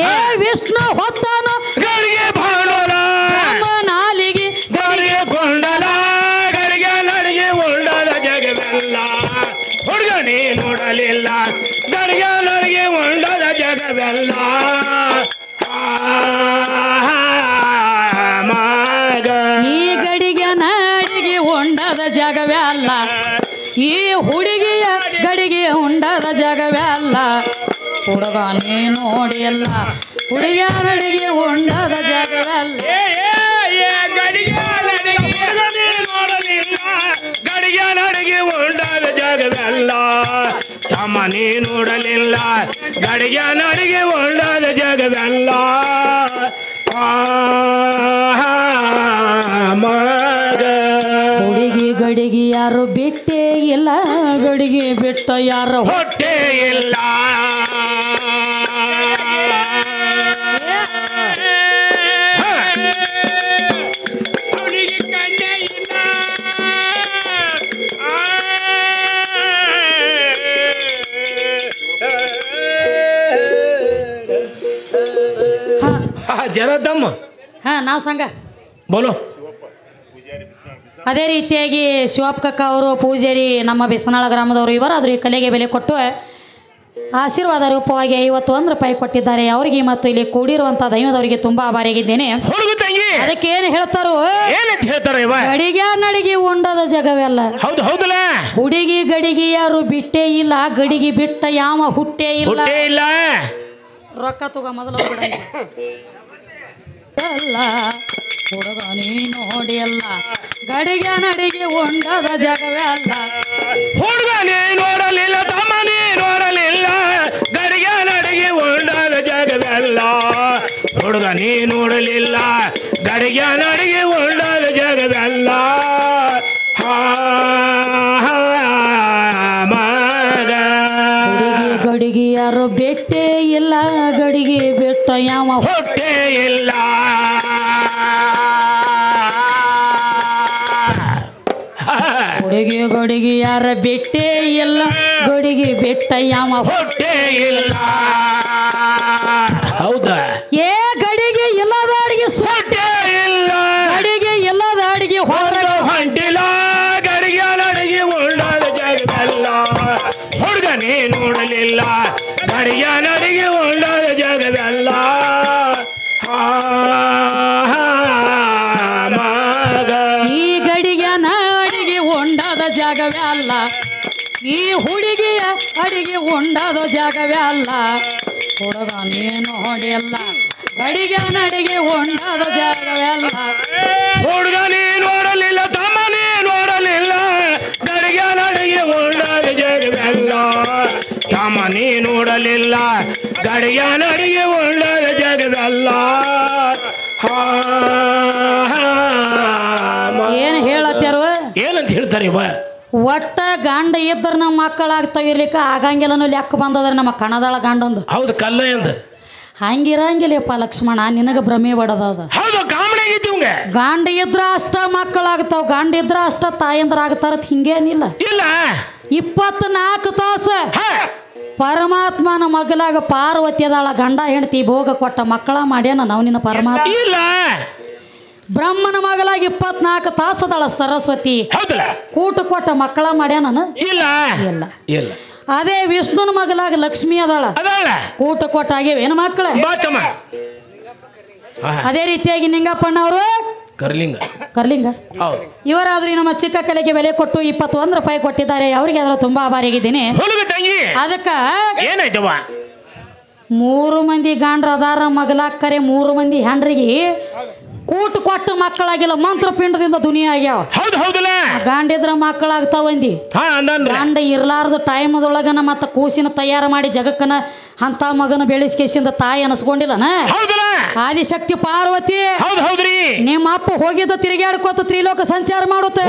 ಏ ವಿಷ್ಣು ಹೊತ್ತಾನು ಗಡಿಗೆ ಭಾಂಡೋಲ ನಾಲಿಗೆ ಗಡಿಗೆ ಕೊಂಡಲ ಗಡಿಗೆ ನಡಿಗೆ ಉಂಡದ ಜಗವೆಲ್ಲ ಹುಡುಗ ನೀ ನೋಡಲಿಲ್ಲ ಗಡಿಗೆ ನಡಿಗೆ ಉಂಡದ ಜಗವೆಲ್ಲ ಈ ಗಡಿಗೆ ನಾಡಿಗೆ ಉಂಡದ ಜಗವೇ ಅಲ್ಲ ಈ ಹುಡುಗಿಯ ಗಡಿಗೆ ಉಂಡದ ಜಗವೇ ಅಲ್ಲ ಹುಡುಗ ನೀ ನೋಡಿಯಲ್ಲ ಹುಡುಗಿಯ ನಡಿಗೆ ಉಂಡದ ಜಗವೇ ಅಲ್ಲ ಗಡಿಗೆ ನಡಿಗೆ ಉಂಡದ ಜಗವೆಲ್ಲ ತಮ್ಮ ನೀ ನೋಡಲಿಲ್ಲ ಗಡಿಗೆ ನಡಿಗೆ ಉಂಡದ ಜಗವೆಲ್ಲ ಹುಡುಗಿ ಗಡಿಗೆ ಯಾರು ಬಿಟ್ಟೇ ಇಲ್ಲ ಗಡಿಗೆ ಬಿಟ್ಟ ಯಾರು ಹೊಟ್ಟೆ ಇಲ್ಲ ಜರ ದಮ್ಮ ನಾವು ಸಂಘ ಬೋಲೋ ಅದೇ ರೀತಿಯಾಗಿ ಶಿವಪ್ಪ ಕಕ್ಕ ಅವರು ಪೂಜಾರಿ ನಮ್ಮ ಬಿಸನಾಳ ಗ್ರಾಮದವರು ಇವರಾದರೂ ಈ ಕಲೆಗೆ ಬೆಲೆ ಕೊಟ್ಟು ಆಶೀರ್ವಾದ ರೂಪವಾಗಿ 51 ರೂಪಾಯಿ ಕೊಟ್ಟಿದ್ದಾರೆ ಅವರಿಗೆ ಮತ್ತು ಇಲ್ಲಿ ಕೂಡಿರುವಂತಹ ದೈವದವರಿಗೆ ತುಂಬಾ ಆಭಾರಿಯಾಗಿದ್ದೇನೆ. ಅದಕ್ಕೆ ಏನು ಹೇಳ್ತಾರೋ ಗಡಿಗೆ ನಡಿಗೆ ಉಂಡದ ಜಗವೆಲ್ಲ ಹುಡುಗಿ ಗಡಿಗೆ ಯಾರು ಬಿಟ್ಟೇ ಇಲ್ಲ ಗಡಿಗೆ ಬಿಟ್ಟ ಯಾವ ಹುಟ್ಟೇ ಇಲ್ಲ ರೊಕ್ಕ ತಗೋ ಮೊದಲ ಅಲ್ಲ ಹುಡುಗ ನೀ ನೋಡಿ ಅಲ್ಲ ಗಡಿಗೆ ನಡಿಗೆ ಉಂಡದ ಜಗವೇ ಅಲ್ಲ ಹುಡುಗ ನೀ ನೋಡಲಿಲ್ಲ ತಮ್ಮ ನೀ ನೋಡಲಿಲ್ಲ ಗಡಿಗೆ ನಡಿಗೆ ಉಂಡದ ಜಗವೆಲ್ಲ ಹುಡುಗ ನೀ ನೋಡಲಿಲ್ಲ ಗಡಿಗೆ ನಡಿಗೆ ಉಂಡದ ಜಗವೆಲ್ಲ ಹುಡುಗಿ ಗಡಿಗೆ ಯಾರು ಬಿಟ್ಟೇ ಇಲ್ಲ ಗಡಿಗೆ ಬಿಟ್ಟ ಯಾವ ಹೊಟ್ಟೆ ಇಲ್ಲ ಹುಡುಗಿ ಗಡಿಗೆ ಯಾರ ಬಿಟ್ಟೇ ಇಲ್ಲ ಗಡಿಗೆ ಬಿಟ್ಟ ಯಾವ ಹೊಟ್ಟೆ ಇಲ್ಲ ಹೌದಾ ಏ ಗಡಿಗೆ ಇಲ್ಲದ ಅಡಿಗೆ ಹೊಟ್ಟೆ ಇಲ್ಲ ಗಡಿಗೆ ಇಲ್ಲದ ಅಡಿಗೆ ಹೊಂಟಿಲ್ಲ ಗಡಿಗೆ ನಡಿಗೆ ಉಂಡದ ಜಗವೆಲ್ಲ ಹುಡುಗ ನೀ ನೋಡಲಿಲ್ಲ ಗಡಿಗೆ ನಡಿಗೆ ಉಂಡದ ಜಗವೆಲ್ಲ ಈ ಗಡಿಗೆ ಅಡಿಗೆ ಉಂಡದ ಜಾಗವೇ ಅಲ್ಲ ಈ ಹುಡುಗಿಯ ಅಡಿಗೆ ಉಂಡದ ಜಾಗವೇ ಅಲ್ಲ ಹುಡುಗ ನೀನು ಹೊಡೆಯಲ್ಲ ಗಡಿಗೆ ನಡಿಗೆ ಉಂಡದ ಜಾಗವೇ ಅಲ್ಲ ಹುಡುಗ ನೀ ನೋಡಲಿಲ್ಲ ತಮ್ಮ ನೀ ನೋಡಲಿಲ್ಲ ಗಡಿಗೆ ನಡಿಗೆ ಉಂಡದ ಜಗವೆಲ್ಲ ತಮ್ಮ ನೀ ನೋಡಲಿಲ್ಲ ಗಡಿಗೆ ನಡಿಗೆ ಉಂಡದ ಜಗವೆಲ್ಲ ಏನು ಹೇಳತ್ತಾರ ಏನಂತ ಹೇಳ್ತಾರೆ ಒಟ್ಟ ಗಂಡ ಇದ್ರ ನಮ್ಮ ಮಕ್ಕಳಾಗ್ತಾವ ಇರ್ಲಿಕ್ಕೆ ಆಗಂಗಿಲ್ಲ ಲೆಕ್ಕ ಬಂದದ್ರ ನಮ್ಮ ಕಣದಾಳ ಗಂಡಂದು ಹೌದು ಕಲ್ಲ ಎಂದ ಹಂಗಿರಂಗಿಲ್ಲಪ್ಪ ಲಕ್ಷ್ಮಣ ನಿನಗ ಭ್ರಮೆ ಬಡದ ಗಂಡ ಇದ್ರ ಅಷ್ಟ ಮಕ್ಕಳಾಗ್ತಾವ ಗಂಡ ಇದ್ರ ಅಷ್ಟ ತಾಯಂದ್ರ ಆಗ್ತಾರ ಹಿಂಗೇನಿಲ್ಲ ಇಲ್ಲ 24 ತಾಸು ಪರಮಾತ್ಮನ ಮಗಲಾಗ ಪಾರ್ವತಿ ಅದಾಳ ಗಂಡ ಹೆಂಡತಿ ಭೋಗ ಕೊಟ್ಟ ಮಕ್ಕಳ ಮಾಡ್ಯಾನ ನಾವು ನಿನ್ನ ಪರಮಾತ್ಮ ಇಲ್ಲ ಬ್ರಹ್ಮನ ಮಗಲಾಗಿ 24 ತಾಸು ಅದಾಳ ಸರಸ್ವತಿ ಕೂಟ ಕೊಟ್ಟ ಮಕ್ಕಳ ಮಾಡ್ಯಾನ ಇಲ್ಲ ಇಲ್ಲ ಇಲ್ಲ ಅದೇ ವಿಷ್ಣುನ ಮಗಲಾಗ ಲಕ್ಷ್ಮಿ ಅದಾಳ ಕೂಟ ಕೊಟ್ಟ ಆಗ್ಯವೇನು ಮಕ್ಕಳ ಅದೇ ರೀತಿಯಾಗಿ ನಿಂಗಪ್ಪಣ್ಣ ಅವರು ಕರ್ಲಿಂಗ ಇವರಾದ್ರೂ ನಮ್ಮ ಚಿಕ್ಕ ಕಲೆಗೆ ಬೆಲೆ ಕೊಟ್ಟು 21 ರೂಪಾಯಿ ಕೊಟ್ಟಿದ್ದಾರೆ ಅವರಿಗೆ ಅದರ ತುಂಬಾ ಆಭಾರಿಯಾಗಿದ್ದೇನೆ. ಅದಕ್ಕ ಏನಾಯ್ತವ 3 ಮಂದಿ ಗಾಂಡ್ರ ಅದಾರ ಮಗಲಾಕ್ಕರೆ 3 ಮಂದಿ ಹೆಂಡ್ರಿಗೆ ಕೂಟ ಕೊಟ್ಟ ಮಕ್ಕಳಾಗಿಲ್ಲ ಮಂತ್ರ ಪಿಂಡದಿಂದ ದುನಿಯಾ ಆಗ್ಯಾವ. ಗಂಡಿದ್ರ ಮಕ್ಕಳಾಗ್ತಾವಂದಿ ಗಂಡ ಇರ್ಲಾರ್ದ ಟೈಮದೊಳಗನ ಮತ್ತ ಕೂಸಿನ ತಯಾರು ಮಾಡಿ ಜಗಕ್ಕನ ಅಂತ ಮಗನ ಬೆಳೆಸ್ಕೇಸಿಂದ ತಾಯಿ ಅನಸ್ಕೊಂಡಿಲ್ಲನ ಆದಿಶಕ್ತಿ ಪಾರ್ವತಿ ನಿಮ್ಮ ಅಪ್ಪ ಹೋಗಿದ್ದ ತಿರುಗಾಡ್ಕೋತ ತ್ರಿಲೋಕ ಸಂಚಾರ ಮಾಡುತ್ತೆ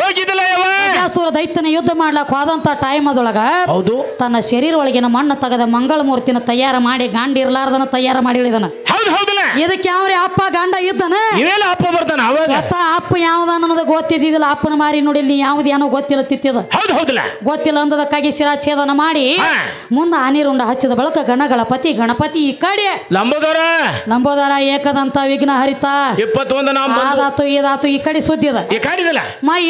ಬಕಾಸುರ ದೈತ್ಯನ ಯುದ್ಧ ಮಾಡ್ಲಾಕ ಹೋದಂತ ಟೈಮ್ ಅದೊಳಗ ಹೌದು ತನ್ನ ಶರೀರ ಒಳಗಿನ ಮಣ್ಣು ತೆಗೆದ ಮಂಗಳ ಮೂರ್ತಿನ ತಯಾರು ಮಾಡಿ ಗಾಂಡ ಇರ್ಲಾರ್ದನ ತಯಾರು ಮಾಡಿ ಹೇಳಿದನ. ಹೌದು ಹೌದಲ್ಲ ಇದಕ್ಕೆ ಯಾವ್ರಿ ಅಪ್ಪ ಗಂಡ ಇದ್ದನ ಇವೆಲ್ಲ ಅಪ್ಪ ಬರ್ತಾನ ಅವಾಗ ಅಪ್ಪ ಯಾವ್ದ ಅನ್ನೋದು ಗೊತ್ತಿದ್ದಿಲ್ಲ. ಅಪ್ಪನ ಮಾರಿ ನೋಡಿ ನೀ ಯಾವ್ದು ಏನೋ ಗೊತ್ತಿಲ್ಲ ತಿತ್ತಿದ ಹೌದು ಹೌದಲ್ಲ ಗೊತ್ತಿಲ್ಲ ಅಂದದಕ್ಕಾಗಿ ಶಿರಾಚ್ಛೇದನ ಮಾಡಿ ಮುಂದೆ ಆನಿರುಂಡ ಹಚ್ಚಿದ ಬಳಿಕ ಗಣಪತಿ ಈ ಕಡೆ ಲಂಬೋದರ ಏಕದಂತ ವಿಘ್ನ ಹರಿತ 21 ಅದಾತು ಇದಾತು ಈ ಕಡೆ ಸುದ್ದಿದ ಈ ಕಡಿದಲ್ಲ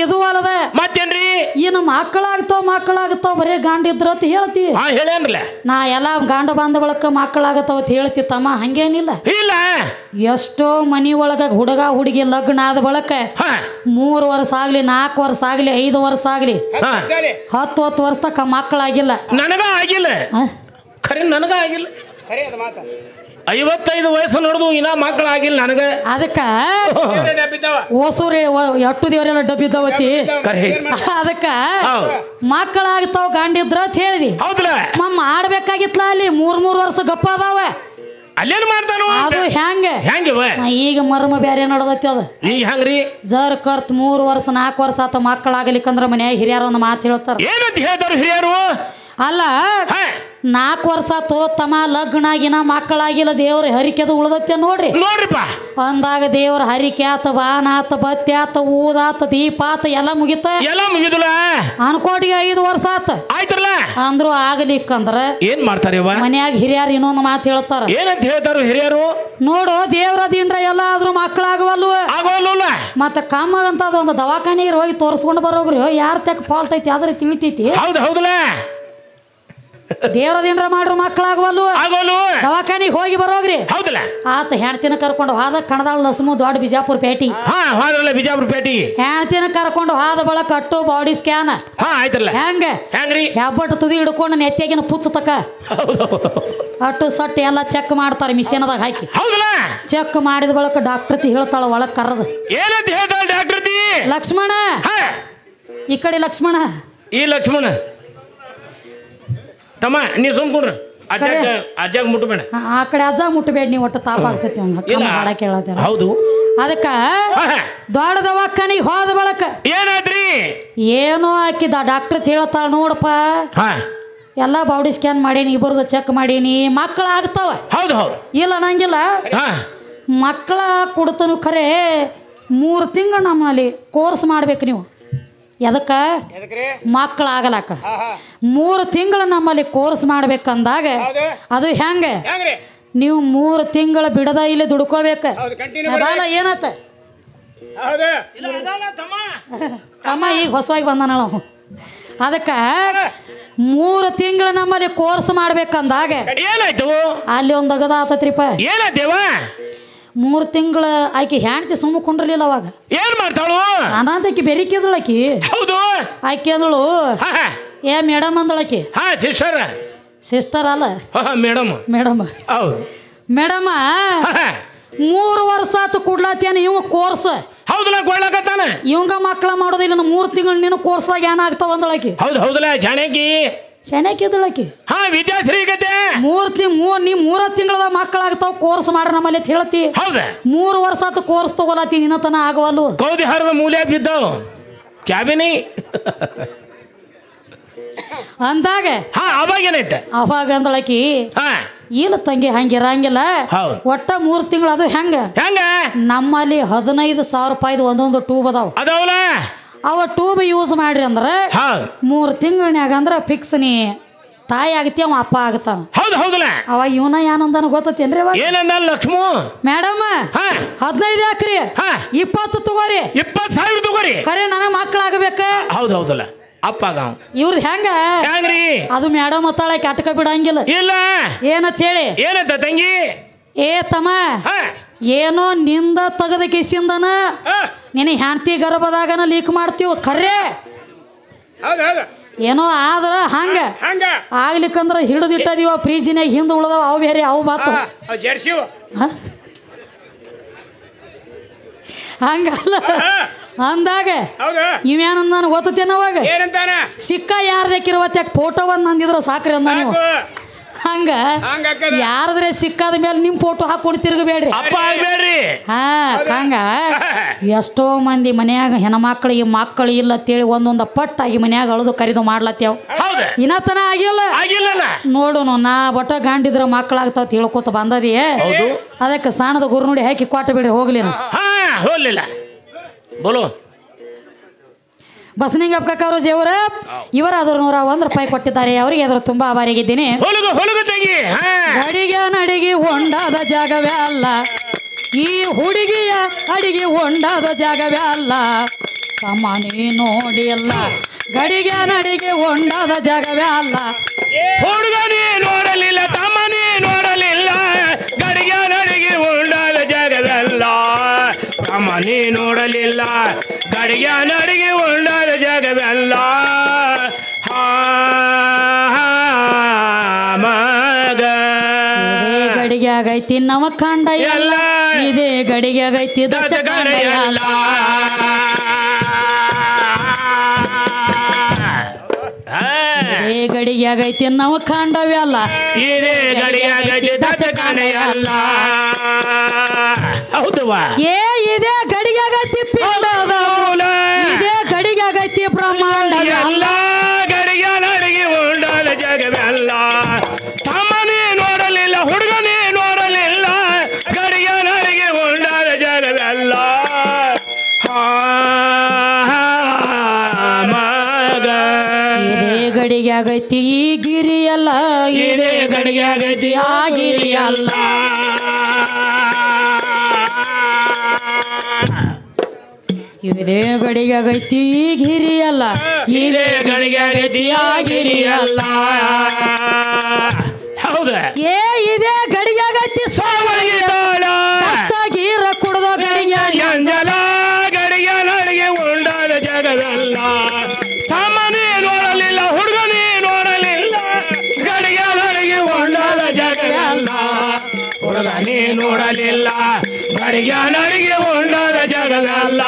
ಇದು ಅಲ್ಲದ ಮತ್ತೇನ್ರಿ ಇನ್ನು ಮಕ್ಕಳಾಗತಾವ ಬರೇ ಗಾಂಡ ಇದ್ರತ್ ಹೇಳ್ತಿ ಹೇಳೇನ್ರಲ್ಲ ನಾ ಎಲ್ಲ ಗಾಂಡ ಬಂದ ಬಳಕ ಮಕ್ಕಳಾಗತಾವ ಅಂತ ಹೇಳ್ತಿ ತಮ್ಮ ಹಂಗೇನಿಲ್ಲ. ಇಲ್ಲ ಎಷ್ಟೋ ಮನಿ ಒಳಗ ಹುಡುಗ ಹುಡುಗಿ ಲಗ್ನ ಆದ ಬಳಕ 3 ವರ್ಷ ಆಗ್ಲಿ 4 ವರ್ಷ ಆಗ್ಲಿ 5 ವರ್ಷ ಆಗ್ಲಿ 10 ವರ್ಷ ತಕ್ಕ ಮಕ್ಕಳಾಗಿಲ್ಲ. ನನಗ ಆಗಿಲ್ಲ ಖರೆ ನನಗ ಆಗಿಲ್ಲ 55 ವಯಸ್ಸು ನೋಡಿದು ಇನ್ನ ಮಕ್ಕಳಾಗಿಲ್ಲ ನನಗ. ಅದಕ್ಕ ಓಸೂರಿ ಎಟ್ಟು ದೇವರೆಲ್ಲ ಡಬ್ಬಿದ್ದವತಿ ಅದಕ್ಕ ಮಕ್ಕಳಾಗ್ತಾವ ಗಾಂಡಿದ್ರ ಅಂತ ಹೇಳಿದಿ. ಮಮ್ಮ ಆಡ್ಬೇಕಾಗಿತ್ಲ ಅಲ್ಲಿ 3 ವರ್ಷ ಗಪ್ಪ ಅದಾವ ಅಲ್ಲೇನು ಮಾಡ್ತಾನು ಅದು ಹೆಂಗೆ ಈಗ ಮರ್ಮ ಬ್ಯಾರೆ ನೋಡದತ್ತಿ ಅದ ಈಗ ಹೆಂಗ್ರಿ ಜರ್ ಕರ್ತ್ 3 ವರ್ಷ 4 ವರ್ಷ ಆತ ಮಕ್ಕಳಾಗಲಿಕ್ಕಂದ್ರ ಮನ್ಯಾಗ ಹಿರಿಯರು ಒಂದು ಮಾತು ಹೇಳ್ತಾರ. ಏನಂತ ಹೇಳ್ತಾರ ಹಿರಿಯರು? ಅಲ್ಲ 4 ವರ್ಷ ತಮ್ಮ ಲಗ್ನ ಆಗಿನ ಮಕ್ಕಳಾಗಿಲ್ಲ ದೇವ್ರ ಹರಿಕೆದು ಉಳ್ದತ್ತೆ ನೋಡ್ರಿಪ್ಪ ಅಂದಾಗ ದೇವ್ರ ಹರಿಕೆ ಆತ ಬಾನ ಆತ ಬತ್ತಿ ಆತ ಊದಾತ ದೀಪ ಆತ ಎಲ್ಲ ಮುಗಿತಲ್ಲ ಅನ್ಕೋಟಿಗೆ 5 ವರ್ಷ ಆಯ್ತಲ್ಲ ಅಂದ್ರು ಆಗ್ಲಿಕ್ಕಂದ್ರ ಏನ್ ಮಾಡ್ತಾರೆ ಮನ್ಯಾಗ ಹಿರಿಯರು ಇನ್ನೊಂದು ಮಾತು ಹೇಳ್ತಾರ. ಏನಂತ ಹೇಳ್ತಾರ ಹಿರಿಯರು? ನೋಡು ದೇವ್ರ ದಿಂಡ್ರ ಎಲ್ಲ ಆದ್ರೂ ಮಕ್ಕಳಾಗವಲ್ವ ಮತ್ತ ಕಮ್ಮಗಂತ ಒಂದು ದವಾಖಾನೆಗೆ ಹೋಗಿ ತೋರಿಸ್ಕೊಂಡು ಬರೋಗ್ರಿ ಯಾರ ತೆಕ್ ಫಾಲ್ಟ್ ಐತಿ ಆದ್ರೆ ತಿಳಿತೈತಿ. ಹೌದಲ್ಲ ದೇವ್ರ ದಿನ ಮಾಡ್ರು ಮಕ್ಕಳಾಗವಲ್ಲು ದವಾಖಾನಿಗೆ ಹೋಗಿ ಬರೋಗ್ರಿ ಆತ ಹೆಣ್ತಿನ ಕರ್ಕೊಂಡು ಹೋದ ಕಣದಾಳ ಲಸಮು ದೊಡ್ಡ ಬಿಜಾಪುರ ಪೇಟಿ ಹೆಣ್ತಿನ ಕರ್ಕೊಂಡು ಹೋದ ಬಳಕ ಅಟ್ಟು ಬಾಡಿ ಸ್ಕ್ಯಾನ್ ಹೆಂಗ್ರಿ ಹೆಬ್ಬಟ್ಟು ತುದಿ ಹಿಡ್ಕೊಂಡು ನೆತ್ತಿಯಾಗಿನ ಪುಚ್ಚ ತಕ ಅಟ್ಟು ಸಟ್ಟು ಎಲ್ಲ ಚೆಕ್ ಮಾಡ್ತಾರೆ ಮಿಷಿನದಾಗ ಹಾಕಿ ಚೆಕ್ ಮಾಡಿದ ಬಳಕ ಡಾಕ್ಟರ್ ಹೇಳ್ತಾಳ ಒಳಗ್ ಕರ್ದ ಲಕ್ಷ್ಮಣ ಈ ಕಡೆ ಲಕ್ಷ್ಮಣ ತಮ್ಮ ನೀ ಸುಮ್ಕೊಂಡ್ರ ಅಜ್ಜಾಗ ಮುಟ್ಟಬೇಡ ಆ ಕಡೆ ಅಜ್ಜಾಗ ಮುಟ್ಟಬೇಡ ನೀವು ಒಟ್ಟು ತಾಪ ಆಗ್ತೈತಿ ಹೌದು ಅದಕ್ಕ ದೊಡ್ಡ ದವಾಖಾನಿಗೆ ಹೋದ ಬಳಕ ಏನಾದ್ರಿ ಏನೋ ಹಾಕಿದ ಡಾಕ್ಟರ್ ಹೇಳ್ತಾಳ ನೋಡಪ್ಪ ಎಲ್ಲ ಬಾಡಿ ಸ್ಕ್ಯಾನ್ ಮಾಡೀನಿ ಇಬ್ಬರದು ಚೆಕ್ ಮಾಡೀನಿ ಮಕ್ಕಳ ಆಗ್ತಾವ ಇಲ್ಲ ನಂಗಿಲ್ಲ ಮಕ್ಕಳ ಕೊಡ್ತನು ಖರೆ 3 ತಿಂಗಳು ನಮ್ಮಲ್ಲಿ ಕೋರ್ಸ್ ಮಾಡ್ಬೇಕು ನೀವು ಎದಕ್ಕ ಮಕ್ಕಳಾಗಲಕ್ಕ 3 ತಿಂಗಳು ನಮ್ಮಲ್ಲಿ ಕೋರ್ಸ್ ಮಾಡ್ಬೇಕಂದಾಗ ಅದು ಹೆಂಗೆ ನೀವು 3 ತಿಂಗಳ ಬಿಡದ ಇಲ್ಲಿ ದುಡ್ಕೋಬೇಕು ಏನತ್ತ ತಮ್ಮ ಈಗ ಹೊಸವಾಗಿ ಬಂದಾನ ಅದಕ್ಕ 3 ತಿಂಗಳು ನಮ್ಮಲ್ಲಿ ಕೋರ್ಸ್ ಮಾಡ್ಬೇಕಂದಾಗ ಏನಾಯ್ತು ಅಲ್ಲಿ ಒಂದು ಅಗದ ಆತತ್ರಿಪ 3 ತಿಂಗಳ ಆಕಿ ಹೆಂಡ್ತಿ ಸುಮ್ಮ ಕುಂಡ್ರಲಿಲ್ಲ ಅವಾಗ ಏನ್ ಮಾಡ್ತಾಳು ಅನಾಥಕಿ ಬೆರಿಕಿದ್ಳು ಆಕಿ ಆಕಿ ಅಂದಳು ಏ ಮೇಡಮ್ ಅಂದಳಕಿ ಸಿಸ್ಟರ್ ಅಲ್ಲ ಮೇಡಮ್ 3 ವರ್ಷ ಆತು ಕೊಡ್ಲಾತೇನ ಇವ ಕೋರ್ಸ್ ಇವಂಗ ಮಕ್ಕಳ ಮಾಡೋದಿಲ್ಲ 3 ತಿಂಗಳು ನೀನು ಕೋರ್ಸ್ದಾಗ ಏನಾಗ್ತಾವ ಅಂದಳಕಿ ಚೆನ್ನಾಗಿದ್ದಳಕಿ ವಿದ್ಯಾಶ್ರೀಗತೆ 3 ತಿಂಗಳದ ಮಕ್ಕಳಾಗ್ತಾವ ಕೋರ್ಸ್ ಮಾಡ್ರ ನಮ್ಮಲ್ಲಿ ಅಂತ ಹೇಳ್ತಿ 3 ವರ್ಷ ಆತು ಕೋರ್ಸ್ ತಗೊಳತಿ ನಿನ್ನ ತನ ಆಗವಲ್ಲು ಕೌದಿ ಹರದ ಮೂಲೆ ಬಿದ್ದಾವ ಕ್ಯಾಬಿನಿ ಅಂದಾಗ ಅವಾಗ ಏನೈತೆ ಅವಾಗ ಅಂದಳಕಿ ಇಲ್ಲ ತಂಗಿ ಹಂಗಿರಂಗಿಲ್ಲ ಒಟ್ಟ 3 ತಿಂಗಳು ಅದು ಹೆಂಗ ನಮ್ಮಲ್ಲಿ 15,000 ರೂಪಾಯಿದು ಒಂದೊಂದು ಟ್ಯೂಬ್ ಅದಾವ ಅವ ಟ್ಯೂಬ್ ಯೂಸ್ ಮಾಡ್ರಿ ಅಂದ್ರೆ 3 ತಿಂಗಳನ್ಯಾಗ ಅಂದ್ರೆ ಫಿಕ್ಸ್ ನೀ ತಾಯಿ ಆಗತಿ ಅವ ಅಪ್ಪ ಆಗತಾನ ಅವ ಇವನ ಏನಂದಾನ ಗೊತ್ತೇನ್ರಿ ಲಕ್ಷ್ಮೂ ಮೇಡಮ್ 15 ಹಾಕ್ರಿ 20 ತಗೋರಿ 20,000 ತಗೋರಿ ಖರೆ ನನಗೆ ಮಕ್ಕಳಾಗಬೇಕ ಹೌದಲ್ಲ ಅಪ್ಪ ಇವ್ರದ್ ಹೆಂಗ್ರಿ ಅದು ಮೇಡಮ್ ಅತ್ತಾಳೆ ಕೆಟ್ಕ ಬಿಡಂಗಿಲ್ಲ ಇಲ್ಲ ಏನಂತ ಹೇಳಿ ಏನಂತ ತಂಗಿ ಏ ತಮ್ಮ ಏನೋ ನಿಂದ ತಗದ ಕಿಸಿಂದನ ನಿನ್ನ ಹೆಂಡತಿ ಗರ್ಭದಾಗನ ಲೀಕ್ ಮಾಡ್ತೀವಿ ಖರೆ ಏನೋ ಆದ್ರ ಹಂಗ ಆಗ್ಲಿಕ್ಕಂದ್ರ ಹಿಡಿದಿಟ್ಟದೀವ ಫ್ರೀಜಿನಾಗ ಹಿಂದೆ ಉಳ್ದವ ಅವು ಬೇರೆ ಅವು ಬಾತ ಹಂಗಲ್ಲ ಅಂದಾಗ ಇವೇನಂದ ನನಗೆ ಗೊತ್ತೇನ ಅವಾಗ ಸಿಕ್ಕ ಯಾರ್ದಕ್ಕಿರುವತ್ತಾಗ ಫೋಟೋ ಒಂದು ನಂದಿದ್ರ ಸಾಕ್ರಿ ಅಂದ ನೀವು ಹಂಗ ಯಾರದ್ರೆ ಸಿಕ್ಕಾದ ಮೇಲೆ ನಿಮ್ ಫೋಟೋ ಹಾಕೊಂಡು ತಿರುಗಬೇಡ್ರಿ ಹಂಗ ಎಷ್ಟೋ ಮಂದಿ ಮನ್ಯಾಗ ಹೆಣ್ಮಕ್ಳಿಗೆ ಮಕ್ಕಳು ಇಲ್ಲ ಅಂತೇಳಿ ಒಂದೊಂದು ಪಟ್ಟಾಗಿ ಮನ್ಯಾಗ ಅಳದು ಕರಿದು ಮಾಡ್ಲತ್ತೇವ್ ಇನ್ನತನ ಆಗಿಲ್ಲ ನೋಡುನು ನಾ ಒಟ್ಟ ಗಂಡಿದ್ರ ಮಕ್ಕಳಾಗ್ತಾವ ತಿಳ್ಕೊತ ಬಂದದಿ ಅದಕ್ಕೆ ಸಾಣದ ಗುರು ನೋಡಿ ಹಾಕಿ ಕೊಟ್ಟ ಬಿಡ್ರಿ ಹೋಗ್ಲಿಲ್ಲ ಬಸನಿಂಗಪ್ಪ ಕಾಕವರು ಜೇವರ ಇವರಾದ್ರು 101 ರೂಪಾಯಿ ಕೊಟ್ಟಿದ್ದಾರೆ ಅವರಿಗೆ ಅದ್ರ ತುಂಬಾ ಆಭಾರಿಯಾಗಿದ್ದೀನಿ ಅಡಿಗೆ ನಡಿಗೆ ಹೊಂಡಾದ ಜಾಗವೇ ಅಲ್ಲ ಈ ಹುಡುಗಿಯ ಅಡಿಗೆ ಹೊಂಡಾದ ಜಾಗವೇ ಅಲ್ಲ ತಮ್ಮನಿ ನೋಡಿಲ್ಲ ಗಡಿಗೆ ನಡಿಗೆ ಹೊಂಡಾದ ಜಾಗವೇ ಅಲ್ಲ ಹುಡುಗನಿ ನೋಡಲಿಲ್ಲ ತಮ್ಮನಿ ನೋಡಲಿಲ್ಲ ಗಡಿಗೆ ನಡಿಗೆ ಹೊಂಡಾದ ಜಾಗವೇ ಅಲ್ಲ ತಮ್ಮನಿ ನೋಡಲಿಲ್ಲ ಗಡಿಗೆ ನಡಿಗೆ ಹೊಂಡಾದ ಜಾಗವೇ ಅಲ್ಲ ಮಗ ಇದೇ ಗಡಿಗೆ ಆಗೈತಿ ನವ ಕಂಡ ಎಲ್ಲ ಇದೇ ಗಡಿಗೆ ಆಗೈತಿ ದಶ ಕಂಡ ಎಲ್ಲ ಇದೇ ಗಡಿಗೆ ಆಗೈತಿ ನವ ಕಂಡವೇ ಅಲ್ಲ ಇದೇ ಗಡಿಗೆ ಆಗೈತಿ ದಶ ಕಂಡ ಎಲ್ಲ ಹೌದವಾ ಇದೇ ಗಡಿಗೆ ಆಗೈತಿ ಪಿಂಡದ ಮೂಲ ಇದೇ ಗಡಿಗೆ ಆಗೈತಿ ಬ್ರಹ್ಮಾಂಡ ಎಲ್ಲ ಗಡಿಗೆ ನಡಿಗೆ ಹೊಂಡಾದ ಜಾಗವೇ ಅಲ್ಲ ತಮ್ಮನೇ ನೋಡಲಿಲ್ಲ ಹುಡುಗನೇ ನೋಡಲಿಲ್ಲ ಗಡಿಗೆ ನಡಿಗೆ ಹೊಂಡಾದ ಜಾಗವೇ ಅಲ್ಲ ಮಗ ಇದೇ ಗಡಿಗೆ ಆಗೈತಿ ಈ ಗಿರಿ ಅಲ್ಲ ಇದೇ ಗಡಿಗೆ ಆಗೈತಿ ಆ ಗಿರಿ ಅಲ್ಲ ಇದೇ ಗಡಿಗೆ ಆಗೈತಿ ಈ ಗಿರಿ ಅಲ್ಲ ಇದೇ ಗಡಿಗೆ ಆಗೈತಿ ಆ ಗಿರಿ ಅಲ್ಲ ಹೌದ ಇದೇ ಗಡಿಗೆ ಆಗೈತಿ ಗೀರ ಕುಡ್ದ ಗಡಿಗೆ ಅಂಜಲ ಗಡಿಗೆ ನಡಿಗೆ ಹೊಂಡಾದ ಜಾಗವಲ್ಲ ಸಾಮಾನ್ಯ ನೋಡಲಿಲ್ಲ ಹುಡುಗನೇ ನೋಡಲಿಲ್ಲ ಗಡಿಗೆ ನಡಿಗೆ ಹೊಂಡಾದ ಜಾಗವಲ್ಲ ಹುಡುಗನೇ ನೋಡಲಿಲ್ಲ ಗಡಿಗೆ ನಡಿಗೆ ಹೊಂಡಾದ ಜಾಗವಲ್ಲ